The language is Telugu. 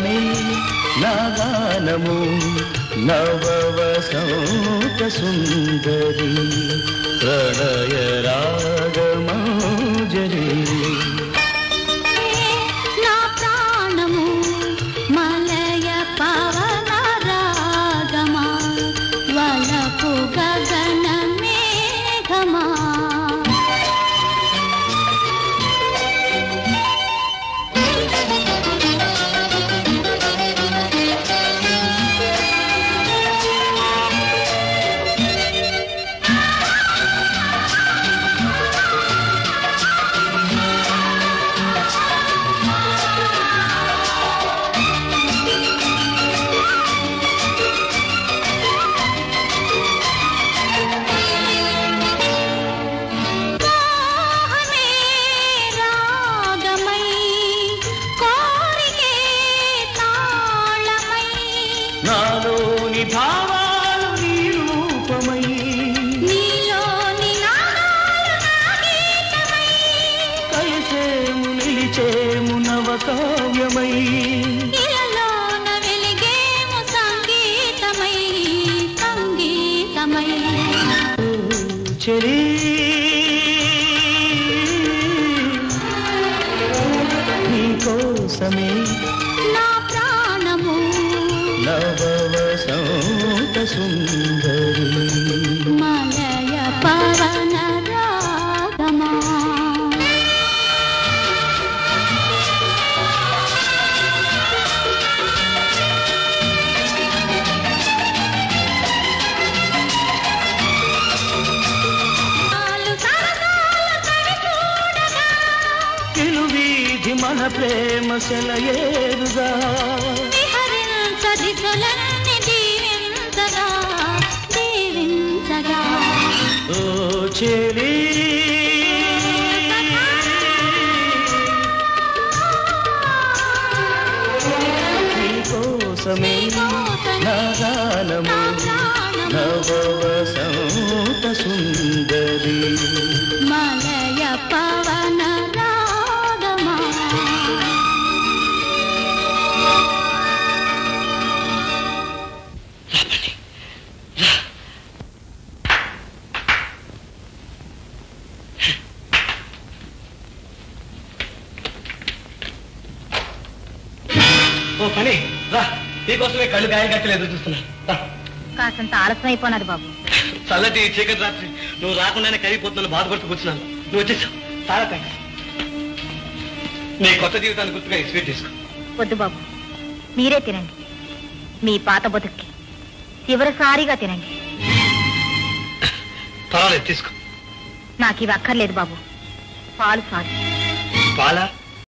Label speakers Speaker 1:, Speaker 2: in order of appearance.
Speaker 1: కోసమే నా గానము నవవసంత సుందరి ప్రణయ రాగమాంజలి
Speaker 2: నా ప్రాణము మలయ పవన రాగమా వలపు గగన మేఘమా
Speaker 1: నాలోని భావాలు నీ రూపమై
Speaker 2: నీలోని నాదాలు నా గీతమై
Speaker 1: కలిసేము నిలిచేము నవకావ్యమై
Speaker 2: ఇలలోన వెలిగేము సంగీతమై సంగీతమై
Speaker 1: చెలి నీ కోసమే
Speaker 2: నా ప్రాణము
Speaker 1: నవవసంత సుందరి
Speaker 2: మలయ పవన రాగమా
Speaker 1: కిలువీధి మన ప్రేమ సెలయేరుగా
Speaker 2: విహరించదిశలన్నీ దీవించగా దీవించగా
Speaker 1: ఓ చెలి నీ కోసమే నా గానము నవవసంత సుందరి
Speaker 2: మలయ పవన రాగమా
Speaker 3: ఓ పని రా నీకోసమే కళ్ళు గాయం కట్టలు ఎదురు చూస్తున్నా
Speaker 2: కాసంత ఆలస్యం అయిపోయినది బాబు
Speaker 3: చల్లటి చీకటి రాత్రి నువ్వు రాకుండానే కరిగిపోతున్నాను బాధపడుతూ కూర్చున్నాను నువ్వు వచ్చేసావు చాలా థ్యాంక్స్ నీ కొత్త జీవితాన్ని గుర్తుగా ఈ స్వీట్ తీసుకో
Speaker 2: వద్దు బాబు మీరే తినండి మీ పాత బతుక్కి చివరిసారిగా తినండి
Speaker 3: పర్వాలేదు తీసుకో
Speaker 2: నాకు ఇవి అక్కర్లేదు బాబు పాలు చాలు
Speaker 3: పాలా